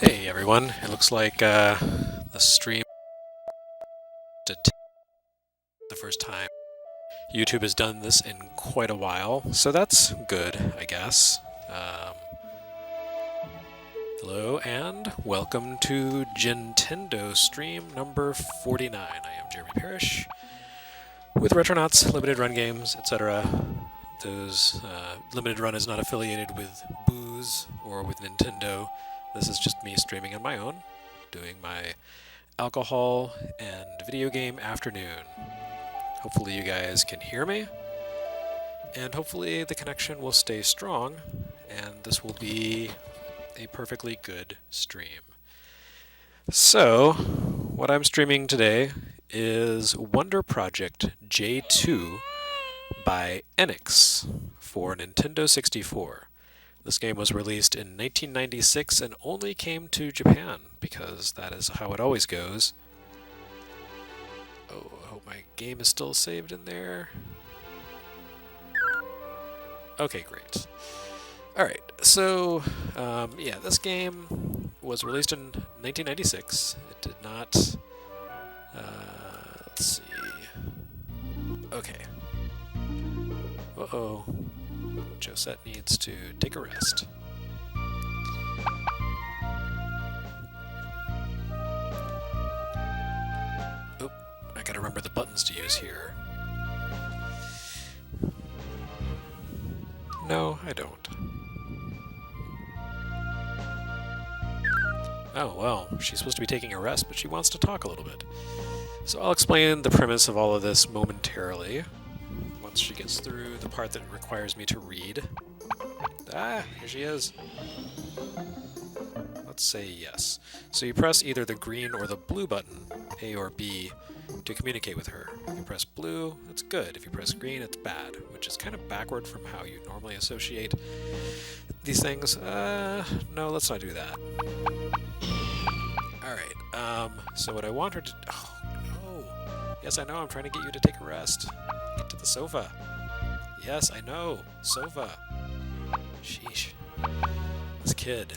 Hey everyone, it looks like the stream the first time. YouTube has done this in quite a while, so that's good, I guess. Um, Hello and welcome to Gintendo stream number 49. I am Jeremy Parrish with Retronauts, Limited Run Games, etc. Those Limited Run is not affiliated with Booze or with Nintendo. This is just me streaming on my own, doing my alcohol and video game afternoon. Hopefully you guys can hear me, and hopefully the connection will stay strong, and this will be a perfectly good stream. So, what I'm streaming today is Wonder Project J2 by Enix for Nintendo 64. This game was released in 1996 and only came to Japan, because that is how it always goes. Oh, I hope my game is still saved in there. Okay, great. Alright, so, yeah, this game was released in 1996. It did not... let's see... Okay. Uh-oh. Josette needs to take a rest. Oop, I gotta remember the buttons to use here. No, I don't. Oh, well, she's supposed to be taking a rest, but she wants to talk a little bit. So I'll explain the premise of all of this momentarily, once she gets through the part that requires me to read. Ah, here she is. Let's say yes. So you press either the green or the blue button, A or B, to communicate with her. If you press blue, it's good. If you press green, it's bad, which is kind of backward from how you normally associate these things. No, let's not do that. Alright, so what I want her to... Oh, no. Yes, I know, I'm trying to get you to take a rest. Get to the sofa. Yes, I know. Sofa. Sheesh. This kid.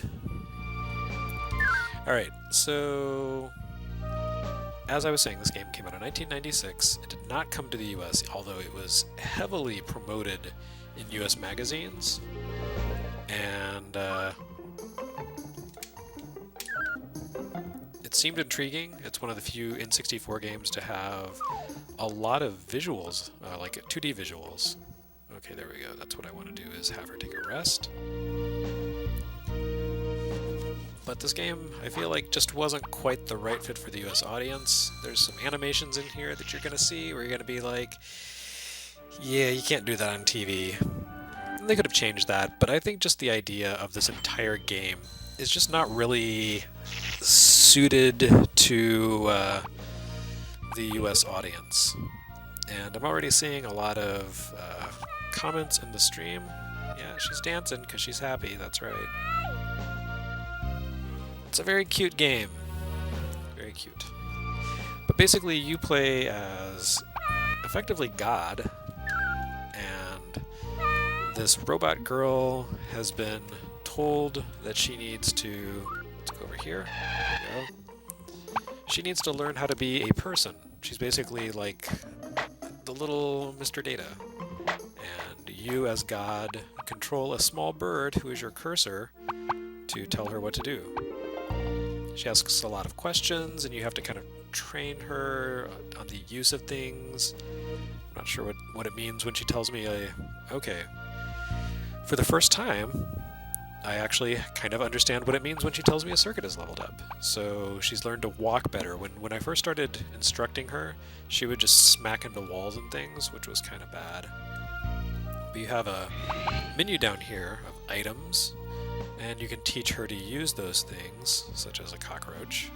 Alright, so... As I was saying, this game came out in 1996. It did not come to the US, although it was heavily promoted in US magazines. And, it seemed intriguing. It's one of the few N64 games to have a lot of visuals, like 2D visuals. Okay, there we go. That's what I want to do, is have her take a rest. But this game, I feel like, just wasn't quite the right fit for the US audience. There's some animations in here that you're going to see where you're going to be like, yeah, you can't do that on TV. And they could have changed that, but I think just the idea of this entire game is just not really suited to the US audience. And I'm already seeing a lot of comments in the stream. Yeah, she's dancing because she's happy, that's right. It's a very cute game. Very cute. But basically, you play as effectively God, and this robot girl has been told that she needs to... Let's go over here. There we go. She needs to learn how to be a person. She's basically like the little Mr. Data. And you, as God, control a small bird who is your cursor to tell her what to do. She asks a lot of questions, and you have to kind of train her on the use of things. I'm not sure what it means when she tells me, okay. For the first time, I actually kind of understand what it means when she tells me a circuit is leveled up. So she's learned to walk better. When I first started instructing her, she would just smack into walls and things, which was kind of bad. But you have a menu down here of items, and you can teach her to use those things, such as a cockroach.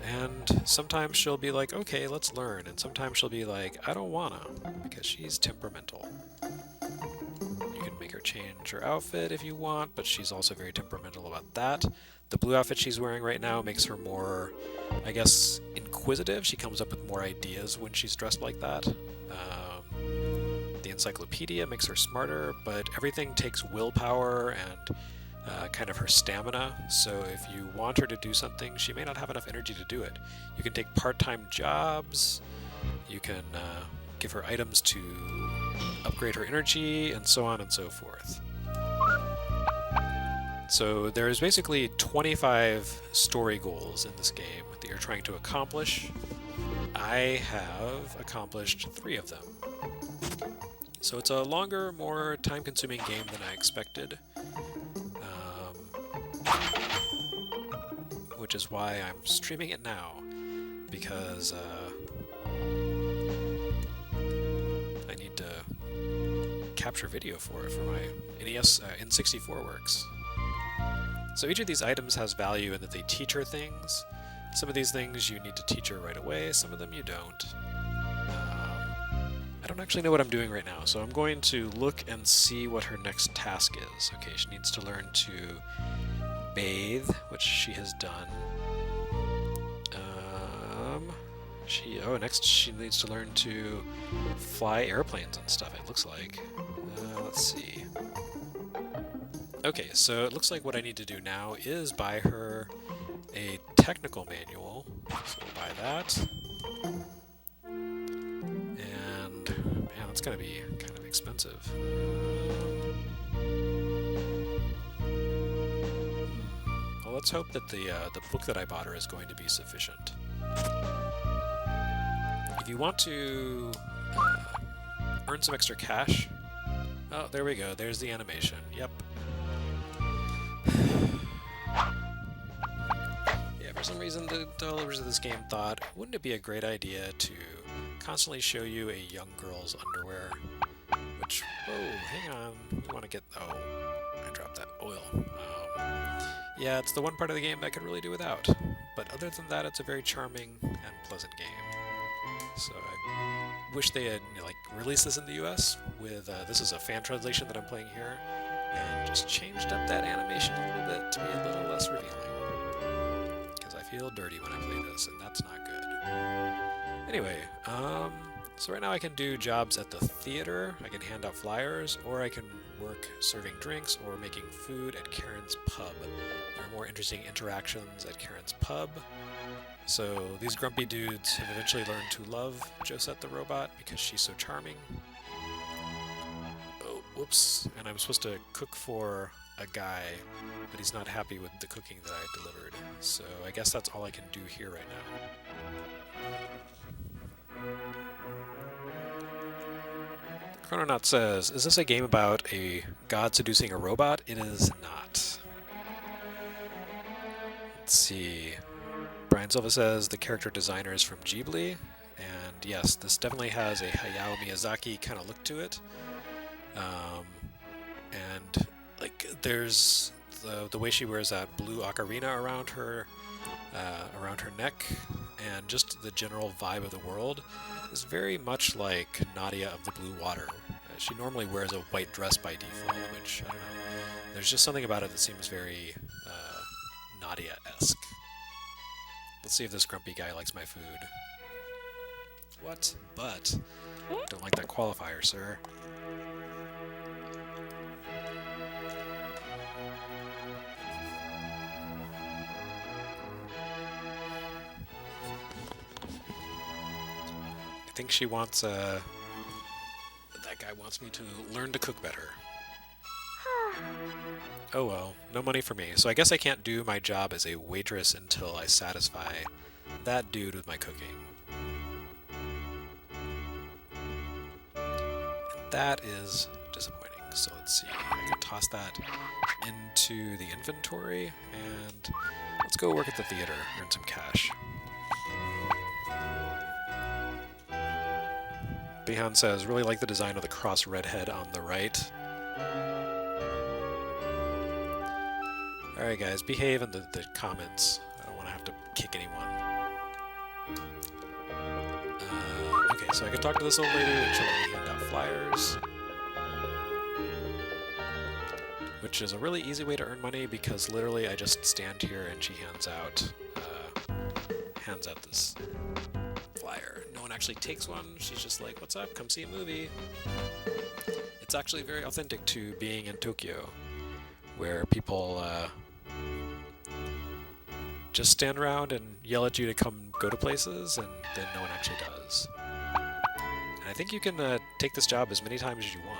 And sometimes she'll be like, okay, let's learn. And sometimes she'll be like, I don't wanna, because she's temperamental. You can make her change her outfit if you want, but she's also very temperamental about that. The blue outfit she's wearing right now makes her more, I guess, inquisitive. She comes up with more ideas when she's dressed like that. The encyclopedia makes her smarter, but everything takes willpower and kind of her stamina. So if you want her to do something, she may not have enough energy to do it. You can take part-time jobs. You can give her items to upgrade her energy, and so on and so forth. So there's basically 25 story goals in this game that you're trying to accomplish. I have accomplished 3 of them. So it's a longer, more time-consuming game than I expected, which is why I'm streaming it now, because I need to capture video for it for my NES N64 works. So each of these items has value in that they teach her things. Some of these things you need to teach her right away, some of them you don't. I don't actually know what I'm doing right now, so I'm going to look and see what her next task is. Okay, she needs to learn to bathe, which she has done. Next she needs to learn to fly airplanes and stuff, it looks like. Let's see. Okay, so it looks like what I need to do now is buy her a technical manual. So we'll buy that. And, man, that's going to be kind of expensive. Well, let's hope that the book that I bought her is going to be sufficient. If you want to earn some extra cash... Oh, there we go. There's the animation. Yep. Yeah, for some reason the developers of this game thought, wouldn't it be a great idea to constantly show you a young girl's underwear? Which, whoa, hang on. We want to get... Oh, I dropped that oil. Yeah, it's the one part of the game that I could really do without. But other than that, it's a very charming and pleasant game. So I wish they had released this in the US with this is a fan translation that I'm playing here, and just changed up that animation a little bit to be a little less revealing. Because I feel dirty when I play this, and that's not good. Anyway, so right now I can do jobs at the theater, I can hand out flyers, or I can work serving drinks or making food at Karen's pub. There are more interesting interactions at Karen's pub. So these grumpy dudes have eventually learned to love Josette the robot because she's so charming. Oh, whoops. And I'm supposed to cook for a guy, but he's not happy with the cooking that I delivered. So I guess that's all I can do here right now. Chrononaut says, is this a game about a god seducing a robot? It is not. Let's see. Brian Silva says the character designer is from Ghibli, and yes, this definitely has a Hayao Miyazaki kind of look to it. And there's the way she wears that blue ocarina around her neck, and just the general vibe of the world is very much like Nadia of the Blue Water. She normally wears a white dress by default, which, I don't know, there's just something about it that seems very Nadia-esque. Let's see if this grumpy guy likes my food. What? But don't like that qualifier, sir. I think she wants, that guy wants me to learn to cook better. Oh well, no money for me, so I guess I can't do my job as a waitress until I satisfy that dude with my cooking. And that is disappointing. So let's see, I can toss that into the inventory, and let's go work at the theater, earn some cash. Bihan says, really like the design of the cross redhead on the right. Alright guys, behave in the comments. I don't want to have to kick anyone. Okay, so I can talk to this old lady and she'll let me hand out flyers. Which is a really easy way to earn money because literally I just stand here and she hands out this flyer. No one actually takes one, she's just like, what's up, come see a movie. It's actually very authentic to being in Tokyo, where people just stand around and yell at you to come go to places, and then no one actually does. And I think you can take this job as many times as you want.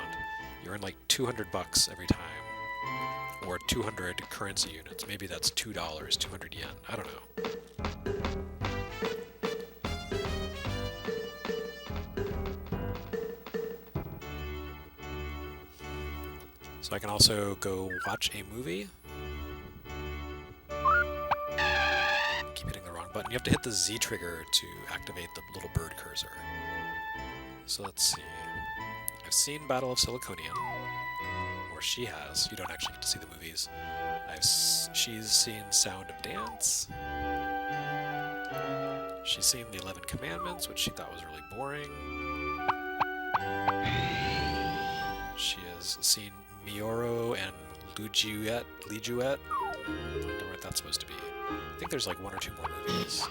You earn like $200 every time, or 200 currency units. Maybe that's $2, 200 yen. I don't know. So I can also go watch a movie. Keep hitting the wrong button. You have to hit the Z trigger to activate the little bird cursor. So let's see. I've seen Battle of Siliconian, or she has. You don't actually get to see the movies. She's seen Sound of Dance. She's seen The 11 Commandments, which she thought was really boring. She has seen Mioro and Lijuet. I don't know what that's supposed to be. I think there's like 1 or 2 more movies.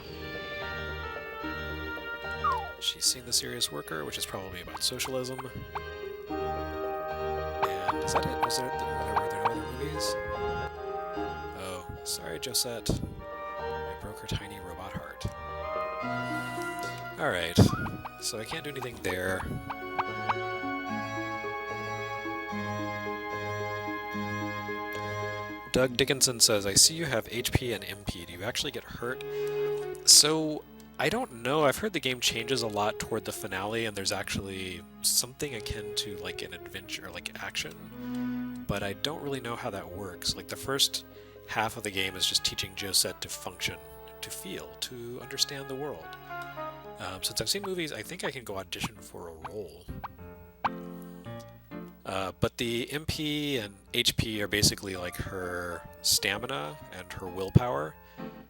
She's seen The Serious Worker, which is probably about socialism. And is that it? Were there no other movies? Oh, sorry, Josette. I broke her tiny robot heart. Alright, so I can't do anything there. Doug Dickinson says, I see you have HP and MP. Do you actually get hurt? So, I don't know. I've heard the game changes a lot toward the finale, and there's actually something akin to like an adventure, like action. But I don't really know how that works. Like the first half of the game is just teaching Josette to function, to feel, to understand the world. Since I've seen movies, I think I can go audition for a role. But the MP and HP are basically like her stamina and her willpower.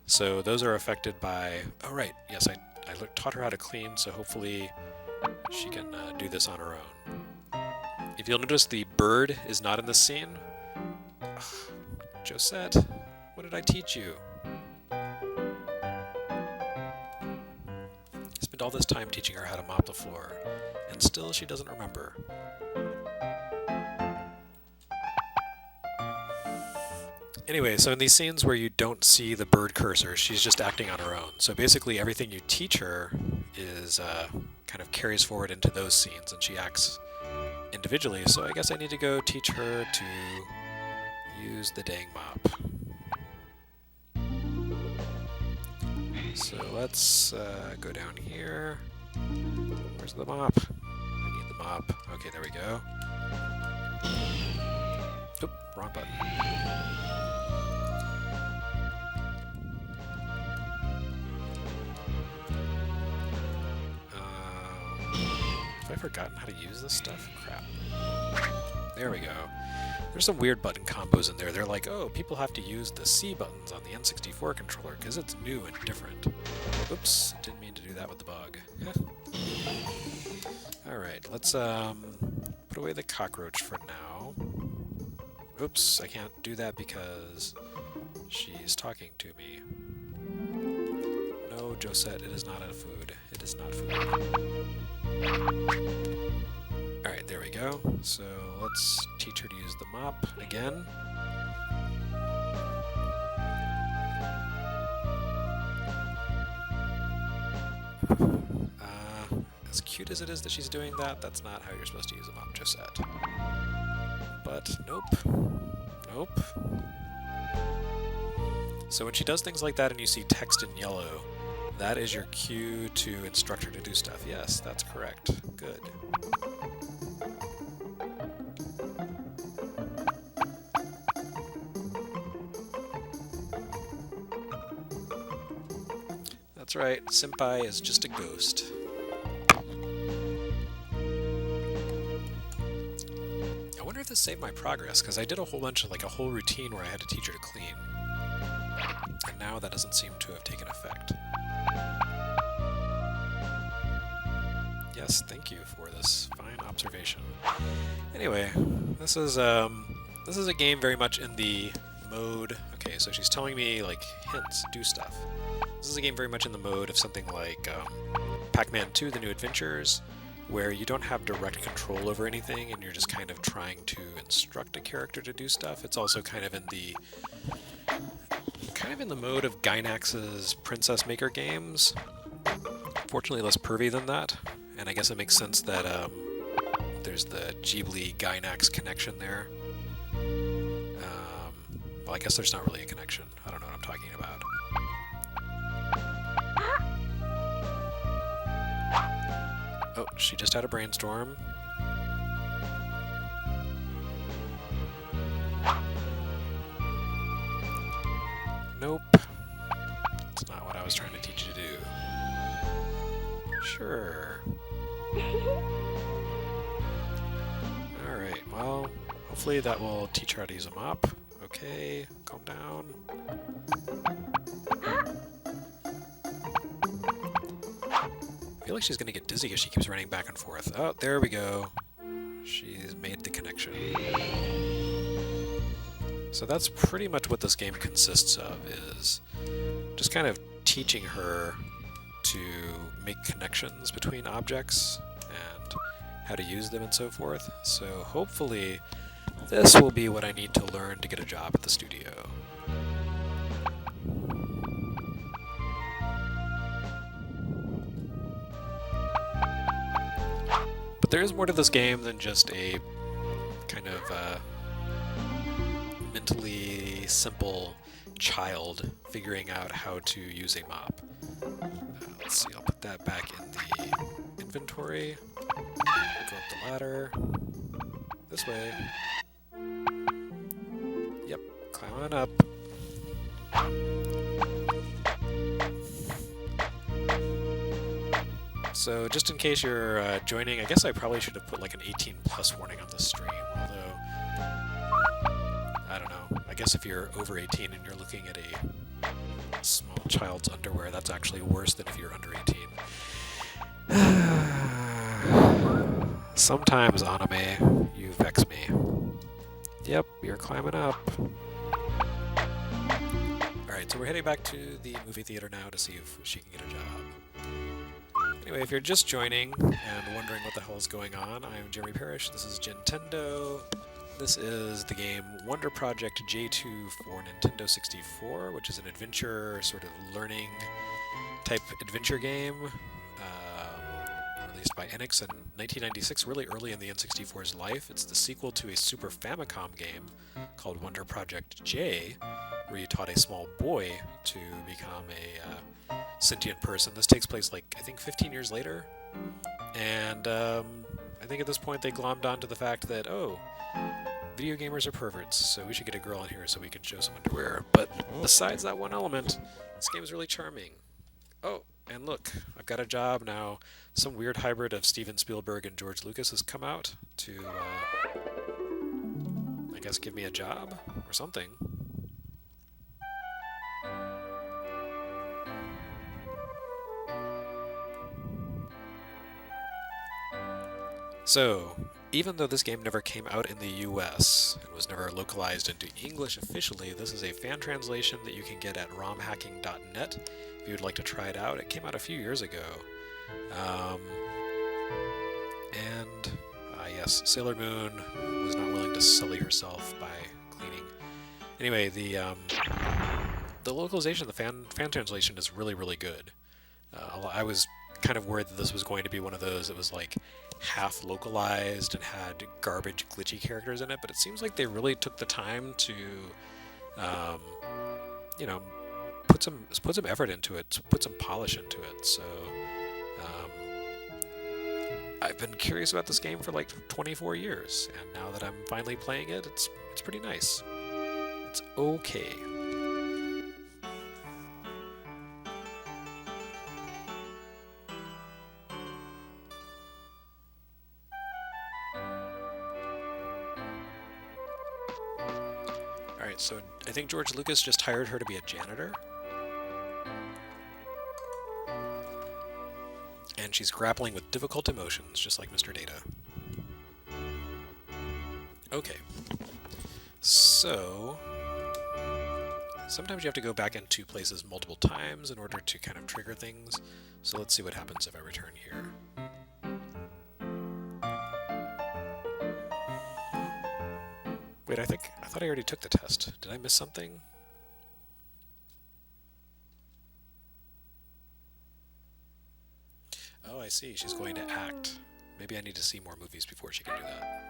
So those are affected by... Oh, right. Yes, I taught her how to clean, so hopefully she can do this on her own. If you'll notice, the bird is not in this scene. Ugh, Josette, what did I teach you? I spent all this time teaching her how to mop the floor, and still she doesn't remember. Anyway, so in these scenes where you don't see the bird cursor, she's just acting on her own. So basically everything you teach her is kind of carries forward into those scenes, and she acts individually. So I guess I need to go teach her to use the dang mop. So let's go down here. Where's the mop? I need the mop. Okay, there we go. Oop, wrong button. Have I forgotten how to use this stuff? Crap. There we go. There's some weird button combos in there. They're like, oh, people have to use the C buttons on the N64 controller because it's new and different. Oops, didn't mean to do that with the bug. Alright, let's put away the cockroach for now. Oops, I can't do that because she's talking to me. No, Josette, it is not a food. It is not food. Alright, there we go. So let's teach her to use the mop again. As cute as it is that she's doing that, that's not how you're supposed to use a mop, Josette. But nope. Nope. So when she does things like that and you see text in yellow, that is your cue to instruct her to do stuff. Yes, that's correct. Good. That's right, Senpai is just a ghost. I wonder if this saved my progress, because I did a whole bunch of, like, a whole routine where I had to teach her to clean. And now that doesn't seem to have taken effect. Yes, thank you for this fine observation. Anyway, this is a game very much in the mode... Okay, so she's telling me, like, hints, do stuff. This is a game very much in the mode of something like Pac-Man 2, The New Adventures, where you don't have direct control over anything and you're just kind of trying to instruct a character to do stuff. It's also kind of in the mode of Gainax's Princess Maker games. Fortunately less pervy than that, and I guess it makes sense that there's the Ghibli Gainax connection there. Well, I guess there's not really a connection. I don't know what I'm talking about. Oh, she just had a brainstorm. Nope. That's not what I was trying to teach you to do. Sure. Alright, well, hopefully that will teach her how to use a mop. Okay, calm down. I feel like she's gonna get dizzy if she keeps running back and forth. Oh, there we go. She's made the connection. So that's pretty much what this game consists of, is just kind of teaching her to make connections between objects and how to use them and so forth. So hopefully this will be what I need to learn to get a job at the studio. But there is more to this game than just a kind of mentally simple child figuring out how to use a mop. Let's see, I'll put that back in the inventory. Go up the ladder. This way. Yep, climb on up. So just in case you're joining, I guess I probably should have put like an 18 plus warning on the stream, although I don't know. I guess if you're over 18 and you're looking at a small child's underwear, that's actually worse than if you're under 18. Sometimes, anime, you vex me. Yep, you're climbing up. Alright, so we're heading back to the movie theater now to see if she can get a job. Anyway, if you're just joining and wondering what the hell is going on, I'm Jeremy Parrish. This is Gintendo. This is the game Wonder Project J2 for Nintendo 64, which is an adventure, sort of learning type adventure game released by Enix in 1996, really early in the N64's life. It's the sequel to a Super Famicom game called Wonder Project J, where you taught a small boy to become a sentient person. This takes place, like, I think 15 years later. And I think at this point they glommed onto the fact that, oh, video gamers are perverts, so we should get a girl in here so we can show some underwear. But besides that one element, this game is really charming. Oh, and look, I've got a job now. Some weird hybrid of Steven Spielberg and George Lucas has come out to, I guess, give me a job or something. So, even though this game never came out in the US and was never localized into English officially, this is a fan translation that you can get at romhacking.net if you would like to try it out. It came out a few years ago. Yes, Sailor Moon was not willing to sully herself by cleaning. Anyway, the localization, the fan translation is really, really good. I was kind of worried that this was going to be one of those that was like half localized and had garbage glitchy characters in it, but it seems like they really took the time to put some effort into it, put some polish into it. So I've been curious about this game for like 24 years, and now that I'm finally playing it, it's pretty nice. It's okay. Alright, so I think George Lucas just hired her to be a janitor. And she's grappling with difficult emotions, just like Mr. Data. Okay. So sometimes you have to go back into places multiple times in order to kind of trigger things. So let's see what happens if I return here. Wait, I thought I already took the test. Did I miss something? Oh, I see. She's going to act. Maybe I need to see more movies before she can do that.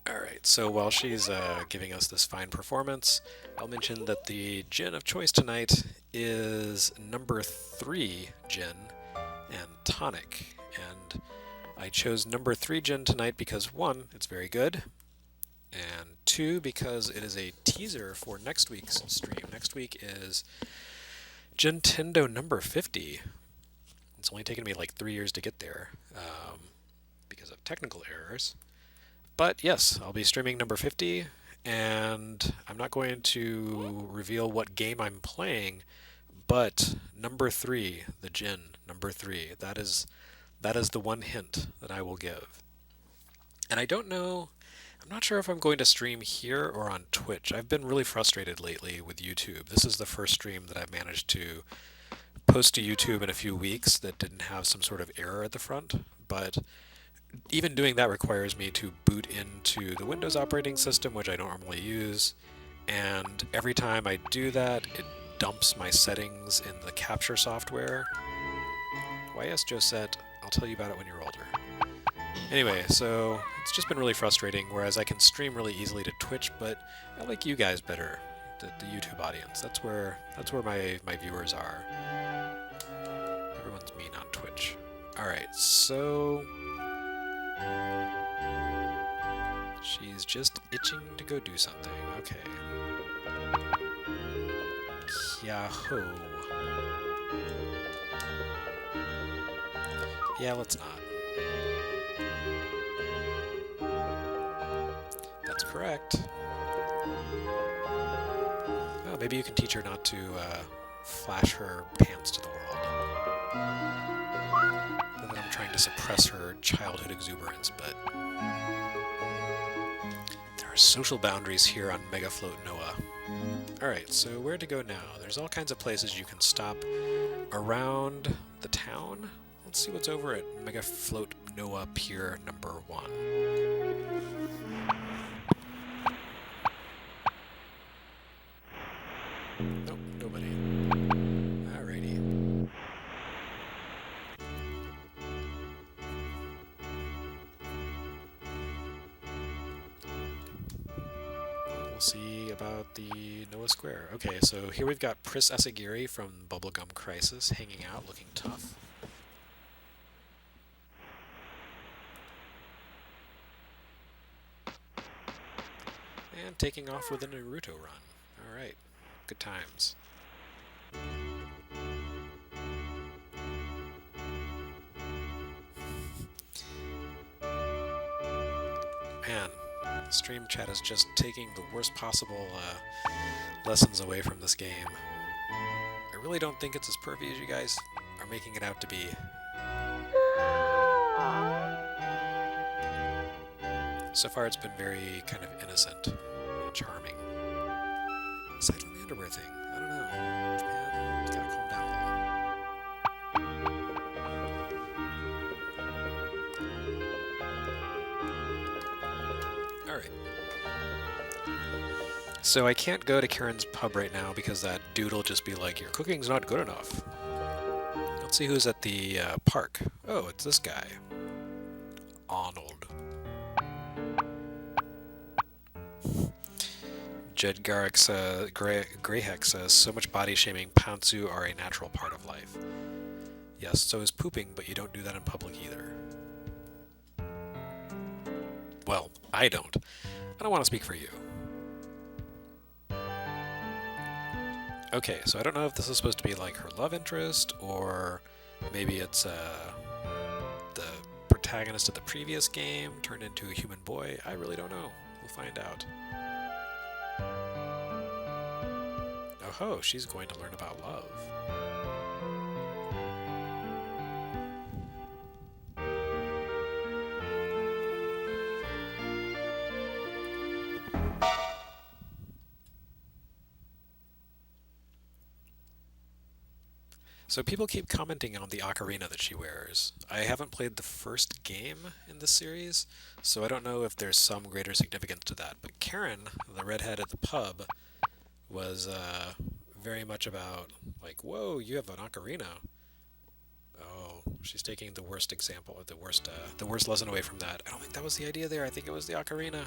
Alright, so while she's giving us this fine performance, I'll mention that the gin of choice tonight is number 3 gin and tonic. And I chose number 3 gin tonight because 1, it's very good, and 2, because it is a teaser for next week's stream. Next week is Gintendo number 50. It's only taken me like 3 years to get there because of technical errors. But yes, I'll be streaming number 50, and I'm not going to reveal what game I'm playing, but number 3, the Jin, number 3, that is the one hint that I will give. And I don't know, I'm not sure if I'm going to stream here or on Twitch. I've been really frustrated lately with YouTube. This is the first stream that I've managed to post to YouTube in a few weeks that didn't have some sort of error at the front, but even doing that requires me to boot into the Windows operating system, which I don't normally use, and every time I do that, it dumps my settings in the capture software. Why, yes, Josette, I'll tell you about it when you're older. Anyway, so it's just been really frustrating, whereas I can stream really easily to Twitch, but I like you guys better, the YouTube audience. That's where my viewers are. Everyone's mean on Twitch. Alright, so she's just itching to go do something. Okay. Yahoo. Yeah, let's not. That's correct. Oh, maybe you can teach her not to flash her pants to the world. Not that I'm trying to suppress her childhood exuberance, but there are social boundaries here on Megafloat Noah. Alright, so where to go now? There's all kinds of places you can stop around the town. Let's see what's over at Megafloat Noah Pier number 1. Nope, nobody. Alrighty. We'll see about the Noah Square. Okay, so here we've got Pris Asagiri from Bubblegum Crisis hanging out, looking tough. And taking off with a Naruto run. Alright, good times. Man, stream chat is just taking the worst possible lessons away from this game. I really don't think it's as pervy as you guys are making it out to be. So far it's been very kind of innocent and charming. Aside from the underwear thing, I don't know. Man, it's gotta calm down a little. Alright. So I can't go to Karen's pub right now because that dude will just be like, your cooking's not good enough. Let's see who's at the park. Oh, it's this guy. Arnold. Jed Garrick says, Greyheck says, so much body shaming, pantsu are a natural part of life. Yes, so is pooping, but you don't do that in public either. Well, I don't. I don't want to speak for you. Okay, so I don't know if this is supposed to be like her love interest, or maybe it's the protagonist of the previous game turned into a human boy. I really don't know. We'll find out. Oh ho, she's going to learn about love. So people keep commenting on the ocarina that she wears. I haven't played the first game in this series, so I don't know if there's some greater significance to that. But Karen, the redhead at the pub, was very much about, like, whoa, you have an ocarina. Oh, she's taking the worst example, or the worst lesson away from that. I don't think that was the idea there. I think it was the ocarina.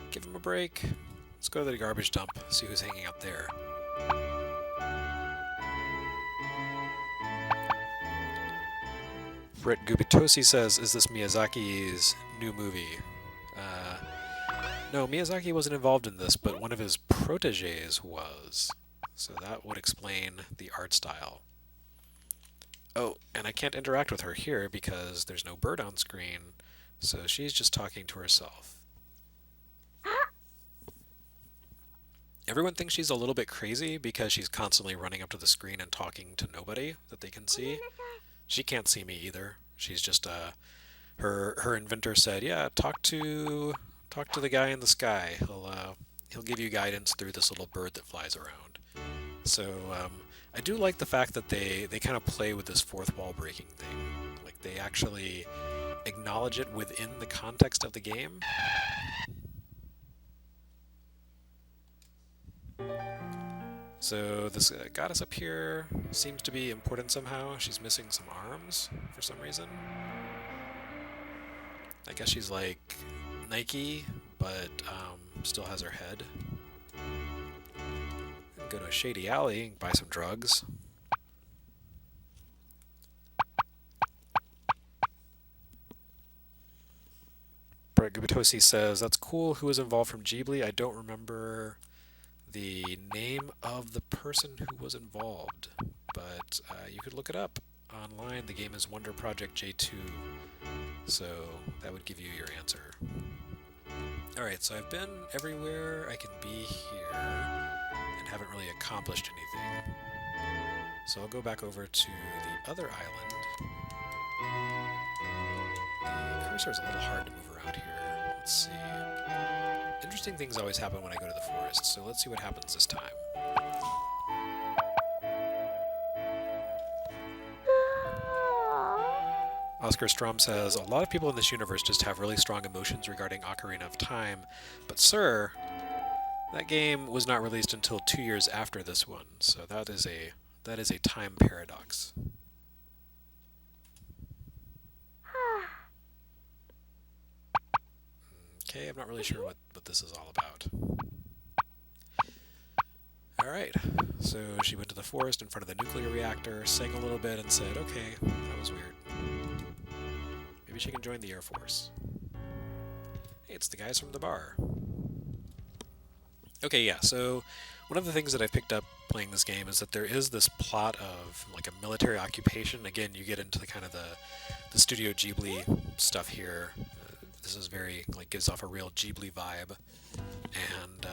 Give him a break. Let's go to the garbage dump, see who's hanging out there. Brett Gubitosi says, is this Miyazaki's new movie? No, Miyazaki wasn't involved in this, but one of his proteges was. So that would explain the art style. Oh, and I can't interact with her here because there's no bird on screen, so she's just talking to herself. Everyone thinks she's a little bit crazy because she's constantly running up to the screen and talking to nobody that they can see. She can't see me either. She's just her inventor said, "Yeah, talk to the guy in the sky. He'll give you guidance through this little bird that flies around." So I do like the fact that they kind of play with this fourth wall breaking thing. Like they actually acknowledge it within the context of the game. So this goddess up here seems to be important somehow. She's missing some arms for some reason. I guess she's like Nike, but still has her head. Go to a shady alley and buy some drugs. Brett Gubitosi says, that's cool. Who was involved from Ghibli? I don't remember the name of the person who was involved, but you could look it up online. The game is Wonder Project J2, so that would give you your answer. Alright, so I've been everywhere I can be here and haven't really accomplished anything. So I'll go back over to the other island. The cursor is a little hard to move around here. Let's see. Interesting things always happen when I go to the forest, so let's see what happens this time. Oscar Strom says, a lot of people in this universe just have really strong emotions regarding Ocarina of Time, but sir, that game was not released until 2 years after this one, so that is a time paradox. Okay, I'm not really sure what this is all about. Alright, so she went to the forest in front of the nuclear reactor, sang a little bit, and said, okay, that was weird. Maybe she can join the Air Force. Hey, it's the guys from the bar. Okay, yeah, so one of the things that I picked up playing this game is that there is this plot of like a military occupation. Again, you get into the kind of the Studio Ghibli stuff here. This is very, like, gives off a real Ghibli vibe. And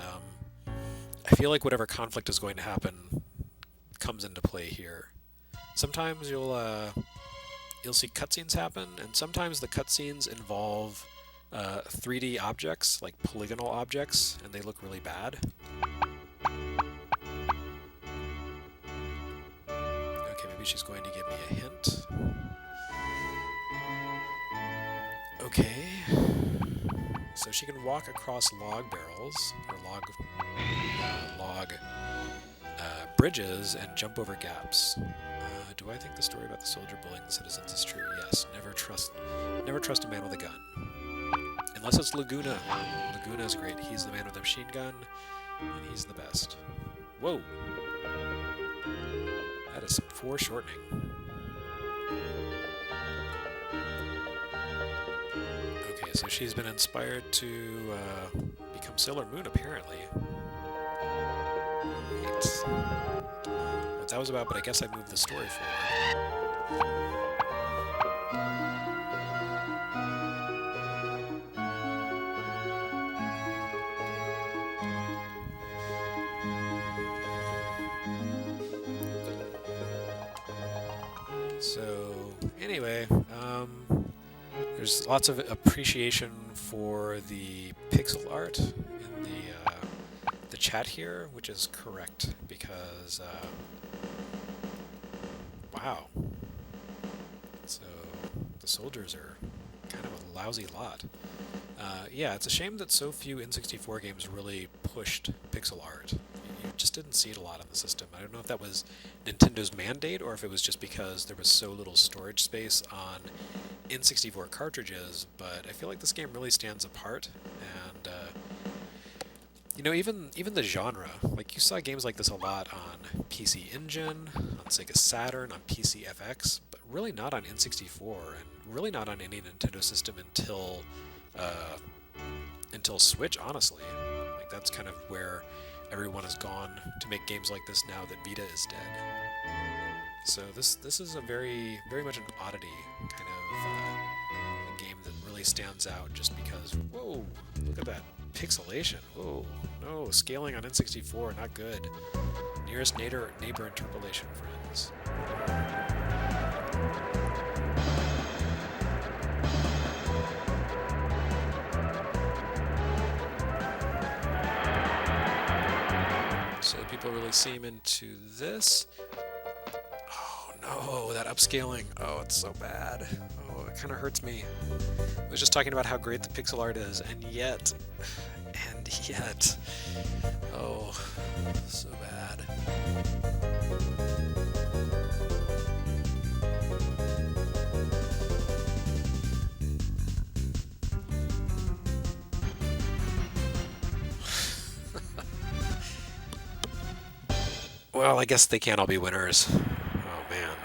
I feel like whatever conflict is going to happen comes into play here. Sometimes you'll see cutscenes happen, and sometimes the cutscenes involve 3D objects, like polygonal objects, and they look really bad. Okay, maybe she's going to give me a hint. Okay. So she can walk across log barrels, or log bridges, and jump over gaps. Do I think the story about the soldier bullying the citizens is true? Yes. Never trust a man with a gun. Unless it's Laguna. Laguna is great. He's the man with the machine gun, and he's the best. Whoa! That is some foreshortening. Okay, so she's been inspired to become Sailor Moon, apparently. Right. Don't know what that was about, but I guess I moved the story forward. So, anyway, there's lots of appreciation for the pixel art in the chat here, which is correct, because, wow, Wow. So the soldiers are kind of a lousy lot. Yeah, it's a shame that so few N64 games really pushed pixel art. You just didn't see it a lot on the system. I don't know if that was Nintendo's mandate or if it was just because there was so little storage space on N64 cartridges, but I feel like this game really stands apart. And you know, even the genre, like you saw games like this a lot on PC Engine, on Sega Saturn, on PC FX, but really not on N64, and really not on any Nintendo system uh, until Switch. Honestly, like that's kind of where everyone has gone to make games like this now that Vita is dead. So this is a very much an oddity kind of a game that really stands out just because. Whoa, look at that pixelation. Whoa, no scaling on N64, not good. Nearest neighbor interpolation, friends. So people really seem into this. Oh no, that upscaling. Oh, it's so bad. Oh, it kind of hurts me. I was just talking about how great the pixel art is, and yet, oh, so bad. Well, I guess they can't all be winners. Oh man.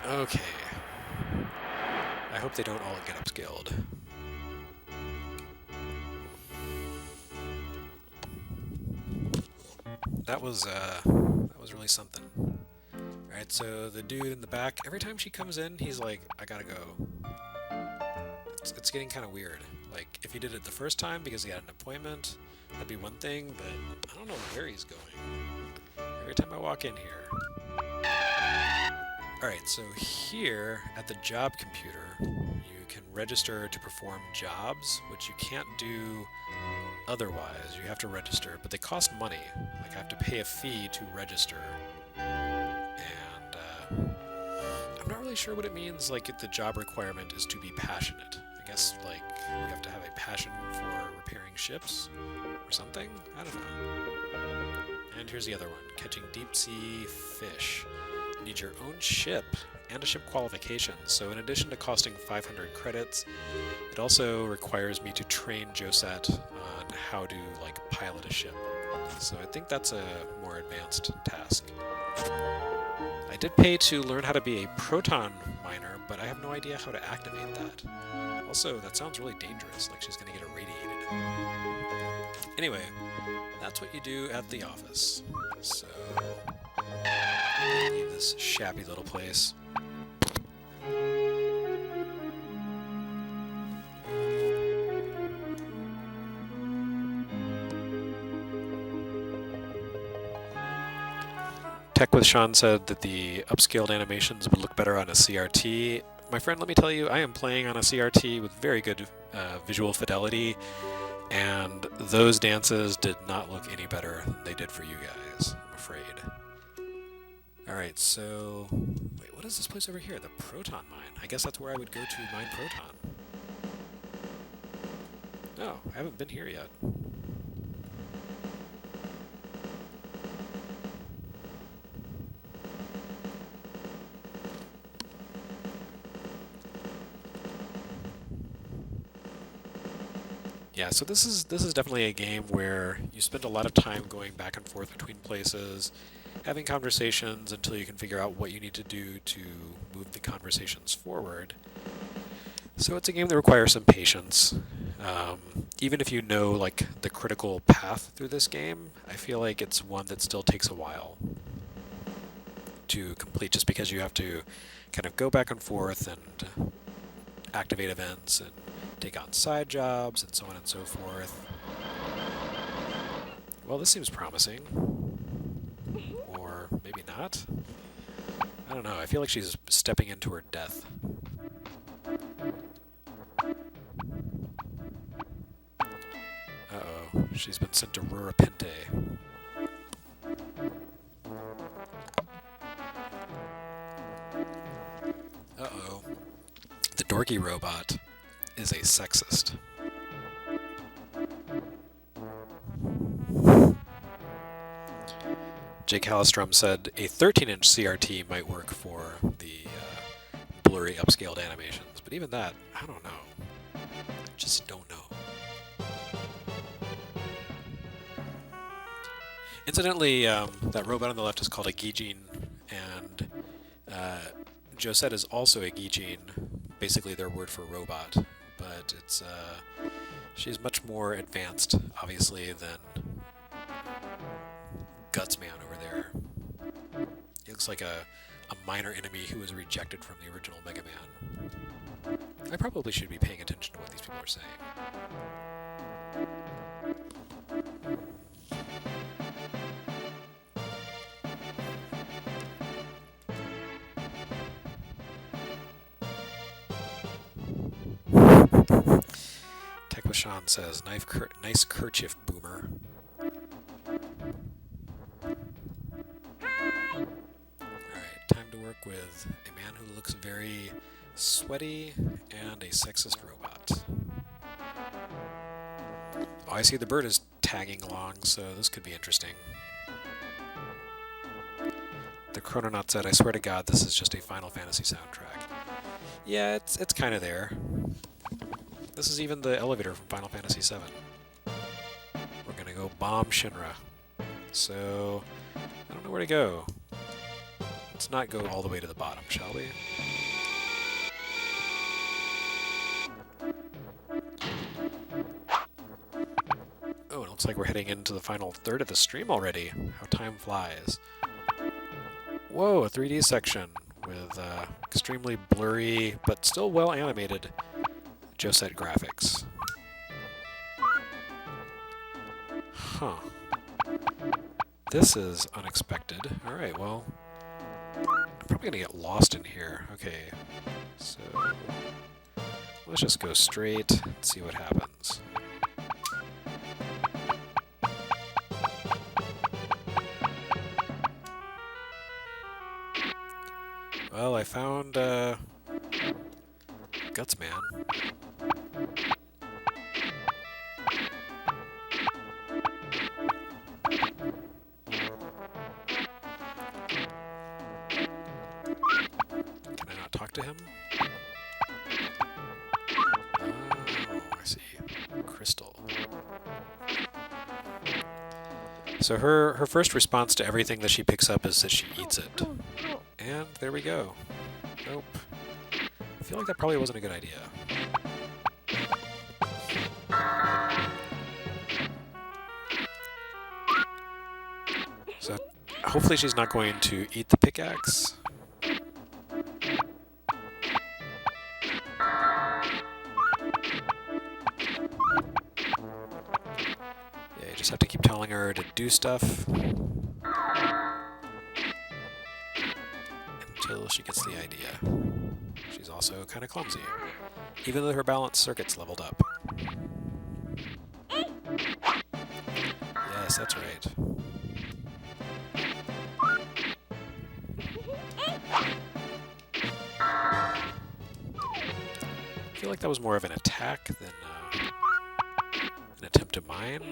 Okay. I hope they don't all get upscaled. That was really something. Alright, so the dude in the back, every time she comes in, he's like, I gotta go. It's getting kind of weird. Like, if he did it the first time because he had an appointment, that'd be one thing, but I don't know where he's going. Every time I walk in here. Alright, so here at the job computer, you can register to perform jobs, which you can't do otherwise. You have to register, but they cost money. Like, I have to pay a fee to register. And I'm not really sure what it means, like, the job requirement is to be passionate. I guess, like, you have to have a passion for repairing ships or something? I don't know. And here's the other one, catching deep sea fish. You need your own ship and a ship qualification. So in addition to costing 500 credits, it also requires me to train Josette on how to, like, pilot a ship. So I think that's a more advanced task. I did pay to learn how to be a proton miner, but I have no idea how to activate that. Also, that sounds really dangerous, like she's gonna get irradiated. Anyway, that's what you do at the office. So, leave this shabby little place. Tech with Sean said that the upscaled animations would look better on a CRT. My friend, let me tell you, I am playing on a CRT with very good visual fidelity, and those dances did not look any better than they did for you guys, I'm afraid. Alright, so... Wait, what is this place over here? The Proton Mine. I guess that's where I would go to mine Proton. Oh, I haven't been here yet. Yeah, so this is definitely a game where you spend a lot of time going back and forth between places, having conversations until you can figure out what you need to do to move the conversations forward. So it's a game that requires some patience. Even if you know, like, the critical path through this game, I feel like it's one that still takes a while to complete, just because you have to kind of go back and forth and activate events and take on side jobs and so on and so forth. Well, this seems promising. Or maybe not. I don't know, I feel like she's stepping into her death. She's been sent to Rurapente. Uh-oh. The dorky robot is a sexist. Jake Hallstrom said a 13-inch CRT might work for the blurry upscaled animations, but even that, I don't know. I just don't know. Incidentally, that robot on the left is called a Gijin, and Josette is also a Gijin, basically their word for robot, but it's she's much more advanced, obviously, than Gutsman over there. He looks like a minor enemy who was rejected from the original Mega Man. I probably should be paying attention to what these people are saying. Tekwashan says, nice kerchief, boomer. Alright, time to work with a man who looks very sweaty and a sexist robot. Oh, I see the bird is tagging along, so this could be interesting. The Chrononaut said, I swear to God, this is just a Final Fantasy soundtrack. Yeah, it's kind of there. This is even the elevator from Final Fantasy VII. We're gonna go bomb Shinra. So, I don't know where to go. Let's not go all the way to the bottom, shall we? Oh, it looks like we're heading into the final third of the stream already. How time flies. Whoa, a 3D section with extremely blurry, but still well animated Josette graphics. Huh. This is unexpected. Alright, well, I'm probably gonna get lost in here. Okay, so let's just go straight and see what happens. Well, I found Gutsman. Can I not talk to him? Oh, I see. Crystal. So her first response to everything that she picks up is that she eats it. And there we go. Nope. I feel like that probably wasn't a good idea. So hopefully she's not going to eat the pickaxe. Yeah, you just have to keep telling her to do stuff until she gets the idea. She's also kind of clumsy, even though her balance circuit's leveled up. Yes, that's right. I feel like that was more of an attack than an attempt to mine.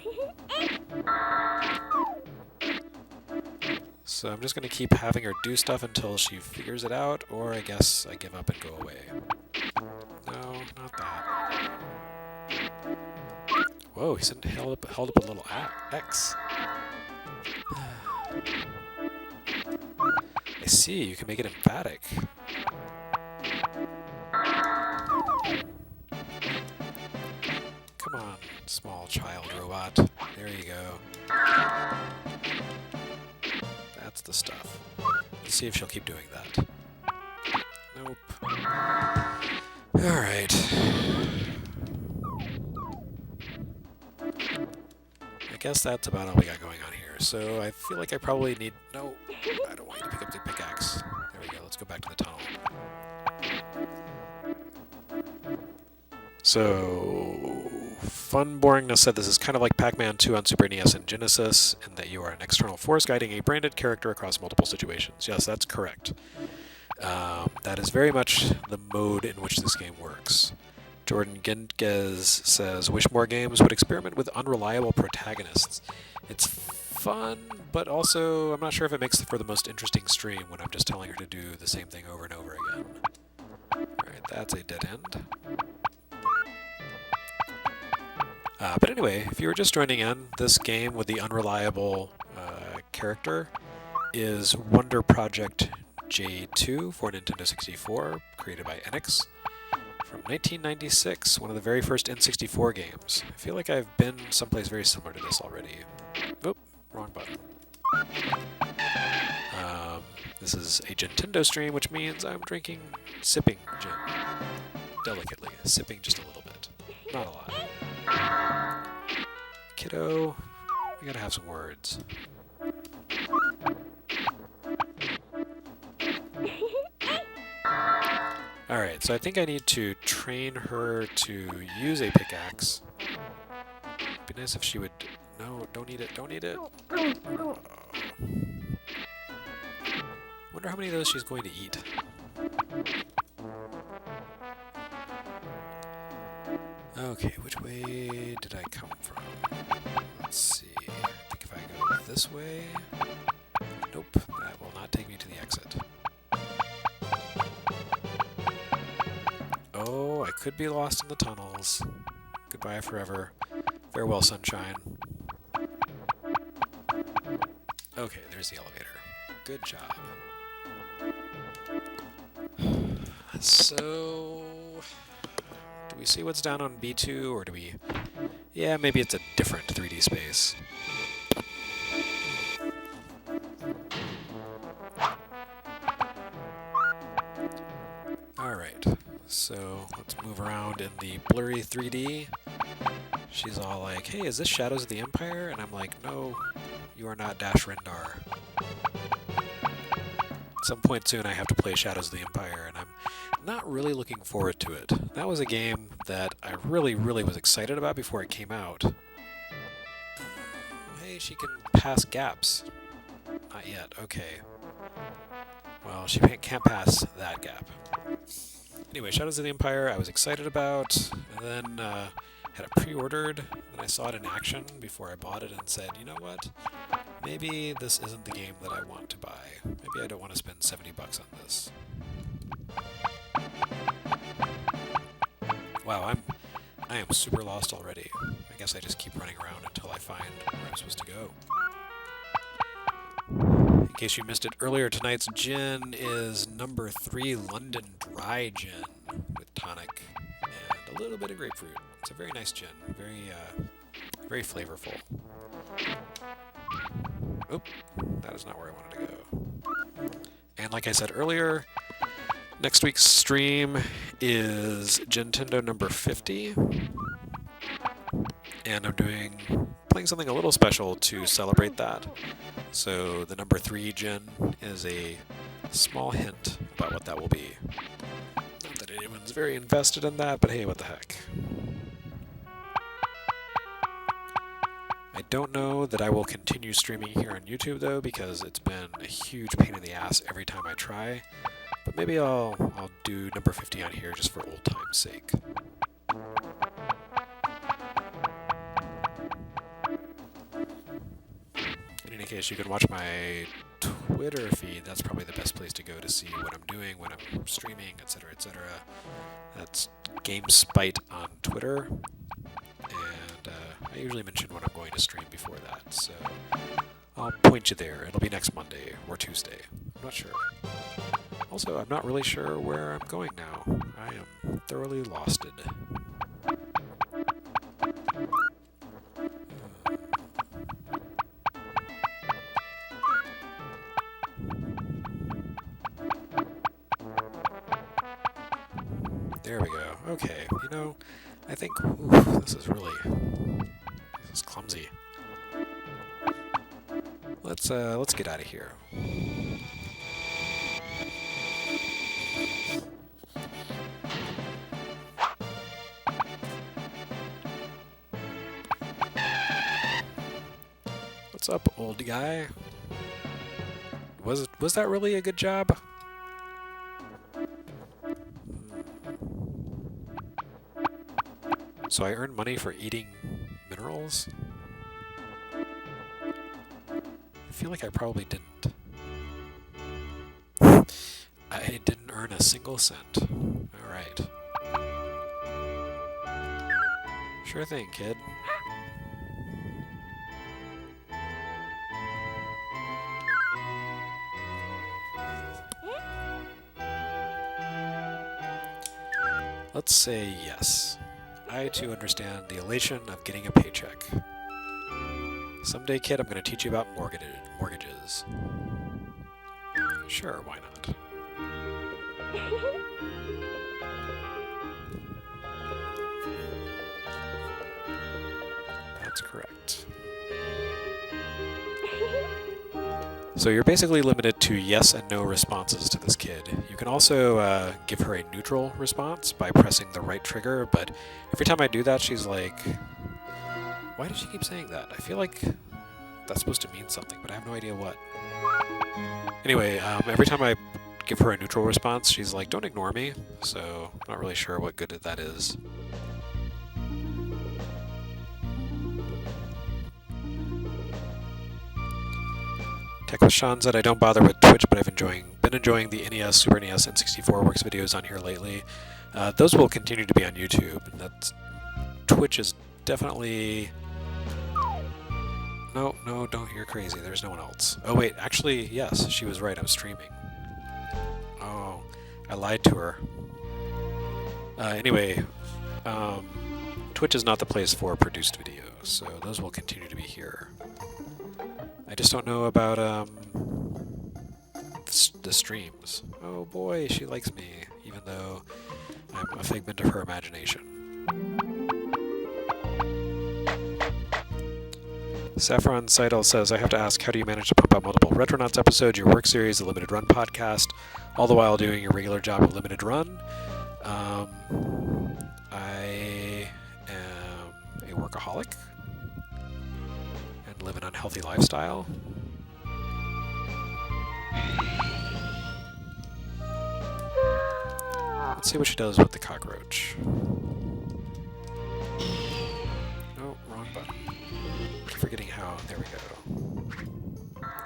So I'm just going to keep having her do stuff until she figures it out, or I guess I give up and go away. No, not that. Whoa, he held up a little X. I see, you can make it emphatic. Come on, small child robot. There you go. That's the stuff. Let's see if she'll keep doing that. Nope. Alright. I guess that's about all we got going on here. So I feel like I probably need... No, I don't want you to pick up the pickaxe. There we go, let's go back to the tunnel. So... Fun Boringness said this is kind of like Pac-Man 2 on Super NES and Genesis, in that you are an external force guiding a branded character across multiple situations. Yes, that's correct. That is very much the mode in which this game works. Jordan Gintges says, wish more games would experiment with unreliable protagonists. It's fun, but also I'm not sure if it makes for the most interesting stream when I'm just telling her to do the same thing over and over again. Alright, that's a dead end. But anyway, if you were just joining in, this game with the unreliable character is Wonder Project J2 for Nintendo 64, created by Enix, from 1996, one of the very first N64 games. I feel like I've been someplace very similar to this already. Oop, wrong button. This is a Gintendo stream, which means I'm sipping gin. Delicately, sipping just a little bit. Not a lot. Kiddo, we gotta have some words. Alright, so I think I need to train her to use a pickaxe. It'd be nice if she would... No, don't eat it, don't eat it! Oh. Wonder how many of those she's going to eat. Okay, which way did I come from? Let's see. I think if I go this way... Nope, that will not take me to the exit. Oh, I could be lost in the tunnels. Goodbye forever. Farewell, sunshine. Okay, there's the elevator. Good job. So... do we see what's down on B2, or do we... Yeah, maybe it's a different 3D space. Alright, so let's move around in the blurry 3D. She's all like, hey, is this Shadows of the Empire? And I'm like, no, you are not Dash Rendar. At some point soon I have to play Shadows of the Empire, and I'm not really looking forward to it. That was a game that I really was excited about before it came out. Hey, she can pass gaps. Not yet, okay. Well, she can't pass that gap. Anyway, Shadows of the Empire I was excited about, and then had it pre-ordered, then I saw it in action before I bought it and said, you know what? Maybe this isn't the game that I want to buy. Maybe I don't want to spend 70 bucks on this. Wow, I am super lost already. I guess I just keep running around until I find where I'm supposed to go. In case you missed it earlier, tonight's gin is number 3 London Dry Gin with tonic and a little bit of grapefruit. It's a very nice gin, very flavorful. Oop, that is not where I wanted to go. And like I said earlier, next week's stream is Gintendo number 50, and I'm playing something a little special to celebrate that. So the number 3 gin is a small hint about what that will be. Not that anyone's very invested in that, but hey, what the heck. I don't know that I will continue streaming here on YouTube though, because it's been a huge pain in the ass every time I try. But maybe I'll do number 50 on here just for old time's sake. In any case, you can watch my Twitter feed. That's probably the best place to go to see what I'm doing when I'm streaming, etc., etc. That's GameSpite on Twitter. And I usually mention when I'm going to stream before that, so I'll point you there. It'll be next Monday or Tuesday. I'm not sure. Also, I'm not really sure where I'm going now. I am thoroughly losted. There we go. Okay, you know, I think this is clumsy. Let's get out of here. What's up, old guy? Was that really a good job? So I earn money for eating minerals? I feel like I probably didn't. I didn't earn a single cent. Alright. Sure thing, kid. Let's say yes. I too understand the elation of getting a paycheck. Someday, kid, I'm going to teach you about mortgages. Sure, why not? That's correct. So you're basically limited to yes and no responses to this kid. You can also give her a neutral response by pressing the right trigger, but every time I do that, she's like, why does she keep saying that? I feel like that's supposed to mean something, but I have no idea what. Anyway, every time I give her a neutral response, she's like, don't ignore me, so I'm not really sure what good that is. Techleshan said, I don't bother with Twitch, but I've been enjoying the NES, Super NES, and 64 Works videos on here lately. Those will continue to be on YouTube. Twitch is definitely... No, don't hear crazy. There's no one else. Oh, wait, actually, yes, she was right. I'm streaming. Oh, I lied to her. Anyway, Twitch is not the place for produced videos, so those will continue to be here. I just don't know about the streams. Oh boy, she likes me, even though I'm a figment of her imagination. Saffron Seidel says, I have to ask, how do you manage to pump out multiple Retronauts episodes, your work series, the Limited Run podcast, all the while doing your regular job at Limited Run? I am a workaholic and live an unhealthy lifestyle. Let's see what she does with the cockroach. Oh, wrong button. Keep forgetting how. There we go.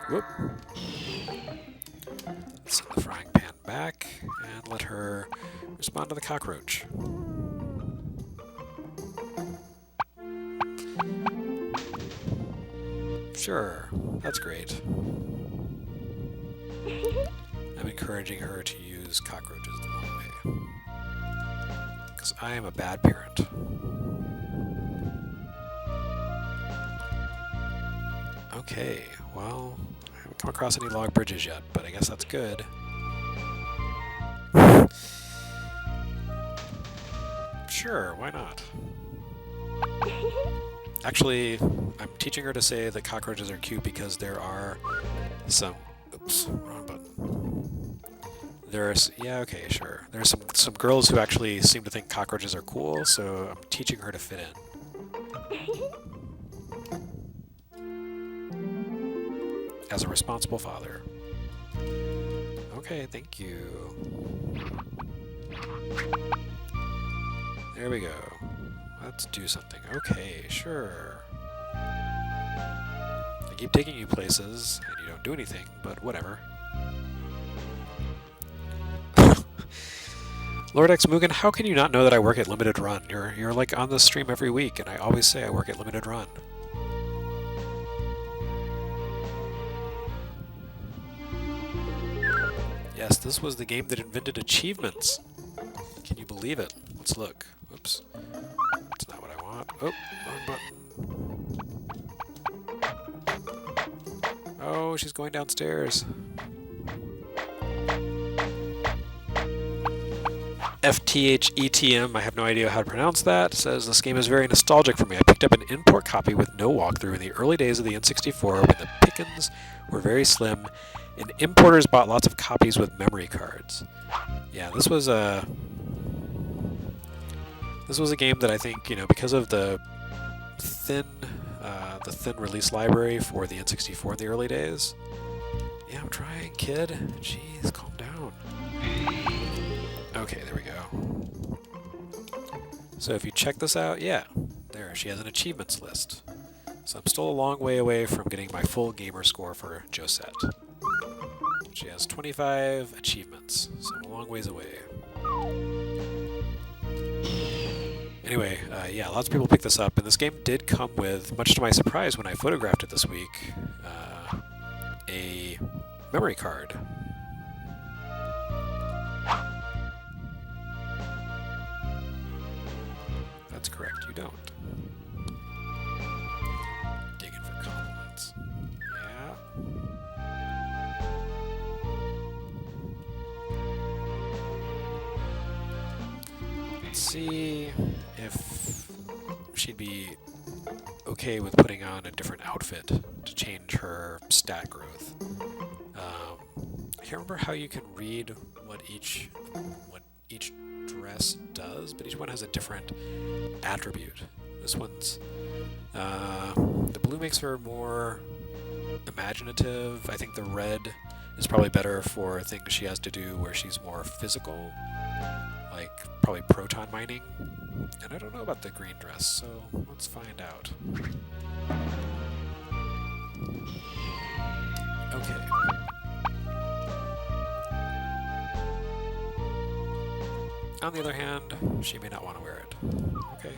Whoop. Let's send the frying pan back and let her respond to the cockroach. Sure, that's great. I'm encouraging her to use cockroaches the wrong way. Because I am a bad parent. Okay, well, I haven't come across any log bridges yet, but I guess that's good. Sure, why not? Actually, I'm teaching her to say that cockroaches are cute because there are some... Oops, wrong button. Yeah, okay, sure. There's some girls who actually seem to think cockroaches are cool, so I'm teaching her to fit in. As a responsible father. Okay, thank you. There we go. Let's do something. Okay, sure. I keep taking you places, and you don't do anything, but whatever. Lord X Mugen, how can you not know that I work at Limited Run? You're like on the stream every week, and I always say I work at Limited Run. Yes, this was the game that invented achievements. Can you believe it? Let's look. Oops. That's not what I want. Oh, wrong button. Oh, she's going downstairs. FTHETM, I have no idea how to pronounce that, says this game is very nostalgic for me. I picked up an import copy with no walkthrough in the early days of the N64 when the pickings were very slim and importers bought lots of copies with memory cards. Yeah, this was a game that I think, because of the thin the thin release library for the N64 in the early days. Yeah, I'm trying, kid. Jeez, calm down. Okay, there we go. So if you check this out, yeah, there, she has an achievements list. So I'm still a long way away from getting my full gamer score for Josette. She has 25 achievements, so I'm a long ways away. Anyway, yeah, lots of people picked this up, and this game did come with, much to my surprise when I photographed it this week, a memory card. That's correct, you don't. Digging for compliments. Yeah. Let's see if she'd be okay with putting on a different outfit to change her stat growth. I can't remember how you can read what each dress does, but each one has a different attribute. This one's the blue makes her more imaginative. I think the red is probably better for things she has to do where she's more physical, like probably proton mining. And I don't know about the green dress, so let's find out. Okay. On the other hand, she may not want to wear it. Okay.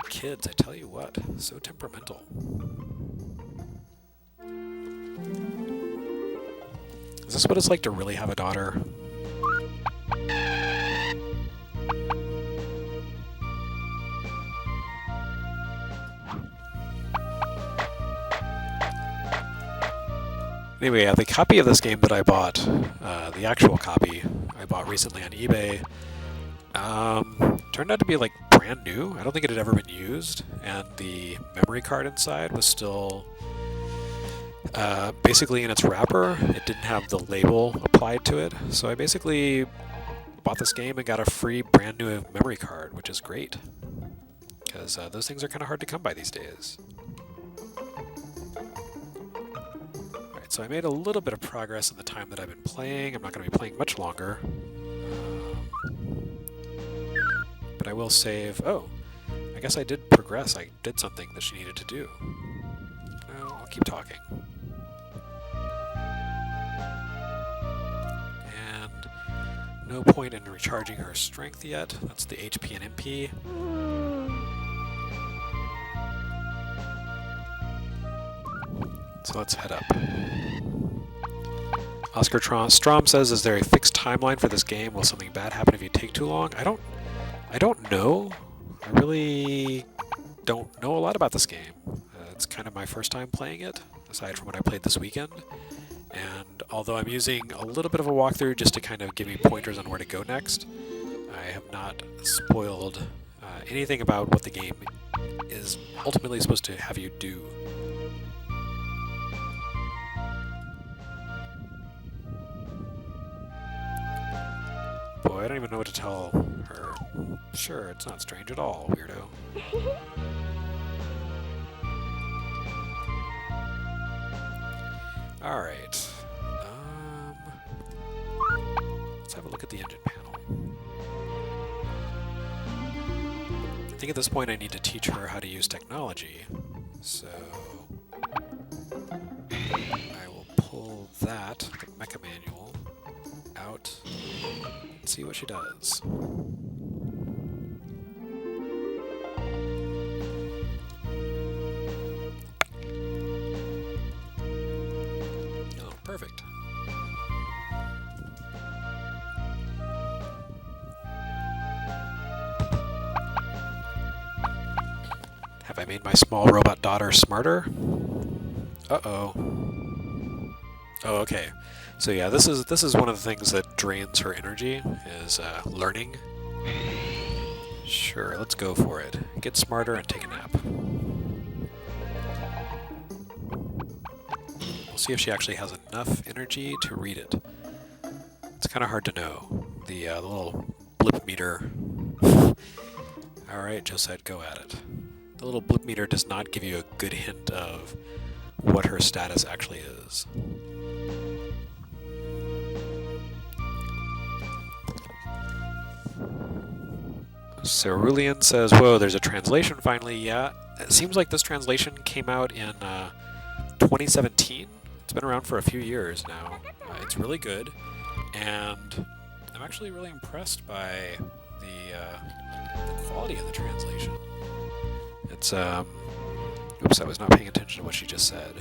Kids, I tell you what, so temperamental. Is this what it's like to really have a daughter? Anyway, the copy of this game that I bought, the actual copy I bought recently on eBay, turned out to be like brand new. I don't think it had ever been used, and the memory card inside was still basically in its wrapper. It didn't have the label applied to it, so I basically bought this game and got a free brand new memory card, which is great, because those things are kind of hard to come by these days. Alright, so I made a little bit of progress in the time that I've been playing. I'm not going to be playing much longer. But I will save... Oh, I guess I did progress. I did something that she needed to do. No, I'll keep talking. And no point in recharging her strength yet. That's the HP and MP. So let's head up. Oscar Strom says, is there a fixed timeline for this game? Will something bad happen if you take too long? I don't know. I really don't know a lot about this game. It's kind of my first time playing it, aside from what I played this weekend. And although I'm using a little bit of a walkthrough just to kind of give me pointers on where to go next, I have not spoiled anything about what the game is ultimately supposed to have you do. Boy, I don't even know what to tell her. Sure, it's not strange at all, weirdo. Alright. Let's have a look at the engine panel. I think at this point I need to teach her how to use technology. So I will pull that, the mecha manual, out and see what she does. Oh, perfect. Have I made my small robot daughter smarter? Uh-oh. Oh, okay. So yeah, this is one of the things that drains her energy, is learning. Sure, let's go for it. Get smarter and take a nap. We'll see if she actually has enough energy to read it. It's kind of hard to know. The little blip meter. Alright, Josette, go at it. The little blip meter does not give you a good hint of what her status actually is. Cerulean says, whoa, there's a translation finally. Yeah, it seems like this translation came out in 2017. It's been around for a few years now. It's really good, and I'm actually really impressed by the quality of the translation. It's, oops, I was not paying attention to what she just said.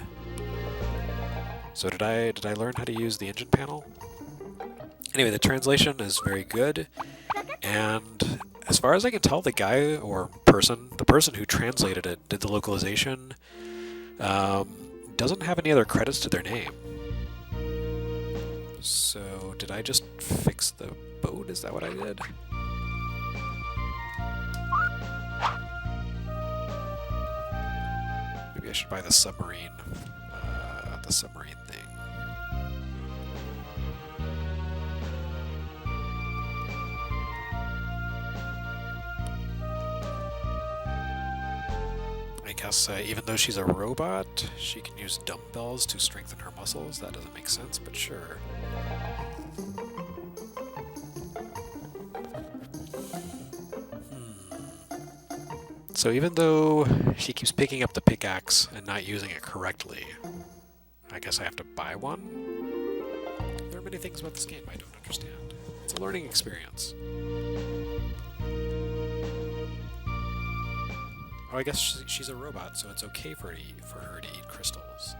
So did I learn how to use the engine panel? Anyway, the translation is very good, and as far as I can tell, the guy or the person who translated it, did the localization, doesn't have any other credits to their name. So did I just fix the boat? Is that what I did? Maybe I should buy the submarine thing. I guess even though she's a robot, she can use dumbbells to strengthen her muscles. That doesn't make sense, but sure. So even though she keeps picking up the pickaxe and not using it correctly, I guess I have to buy one? There are many things about this game I don't understand. It's a learning experience. Oh, I guess she's a robot, so it's okay for her to eat crystals.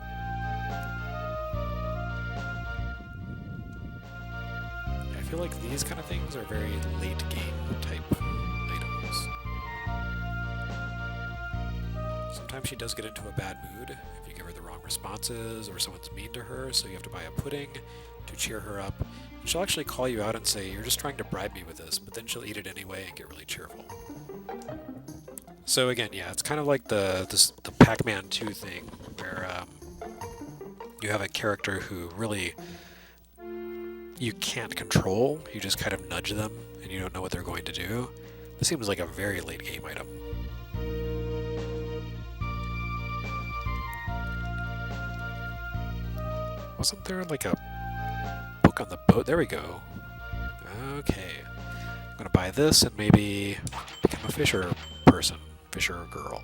I feel like these kind of things are very late game type items. Sometimes she does get into a bad mood if you give her the wrong responses or someone's mean to her, so you have to buy a pudding to cheer her up. And she'll actually call you out and say, "You're just trying to bribe me with this," but then she'll eat it anyway and get really cheerful. So again, yeah, it's kind of like the Pac-Man 2 thing, where you have a character who really you can't control. You just kind of nudge them, and you don't know what they're going to do. This seems like a very late game item. Wasn't there like a book on the boat? There we go. Okay. I'm gonna buy this and maybe become a fisher person. Fisher girl.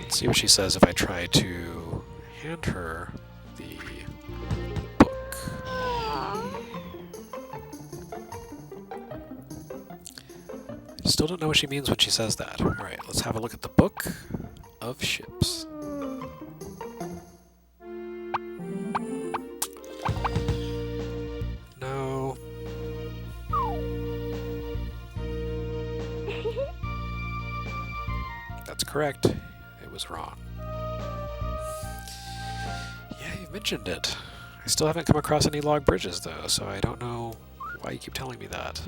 Let's see what she says if I try to hand her the book. I still don't know what she means when she says that. Alright, let's have a look at the book of ships. That's correct. It was wrong. Yeah, you mentioned it. I still haven't come across any log bridges, though, so I don't know why you keep telling me that.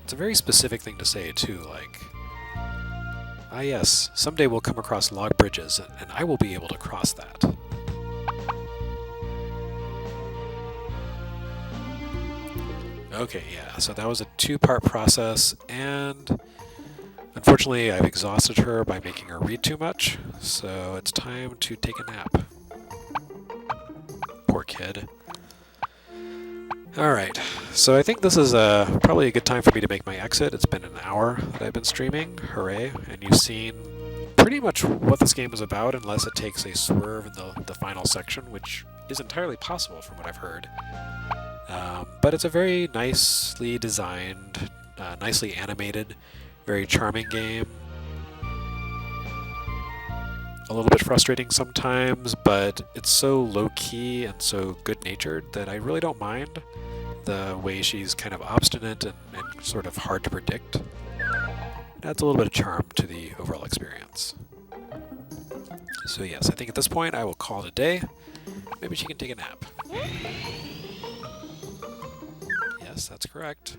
It's a very specific thing to say, too, like, ah yes, someday we'll come across log bridges, and I will be able to cross that. Okay, yeah, so that was a two-part process, and unfortunately I've exhausted her by making her read too much, so it's time to take a nap. Poor kid. Alright, so I think this is probably a good time for me to make my exit. It's been an hour that I've been streaming, hooray, and you've seen pretty much what this game is about, unless it takes a swerve in the final section, which is entirely possible from what I've heard. But it's a very nicely designed, nicely animated, very charming game. A little bit frustrating sometimes, but it's so low-key and so good-natured that I really don't mind the way she's kind of obstinate and sort of hard to predict. It adds a little bit of charm to the overall experience. So yes, I think at this point I will call it a day. Maybe she can take a nap. Yes, that's correct.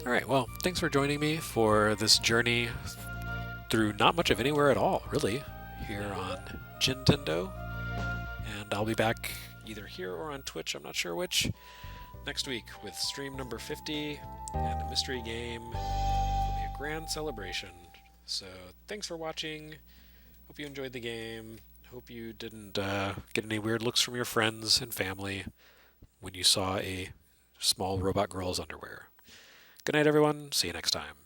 All right, well, thanks for joining me for this journey through not much of anywhere at all, really, here on Gintendo. And I'll be back either here or on Twitch, I'm not sure which, next week with stream number 50 and a mystery game. It'll be a grand celebration. So thanks for watching. Hope you enjoyed the game. Hope you didn't get any weird looks from your friends and family when you saw a small robot girl's underwear. Good night, everyone. See you next time.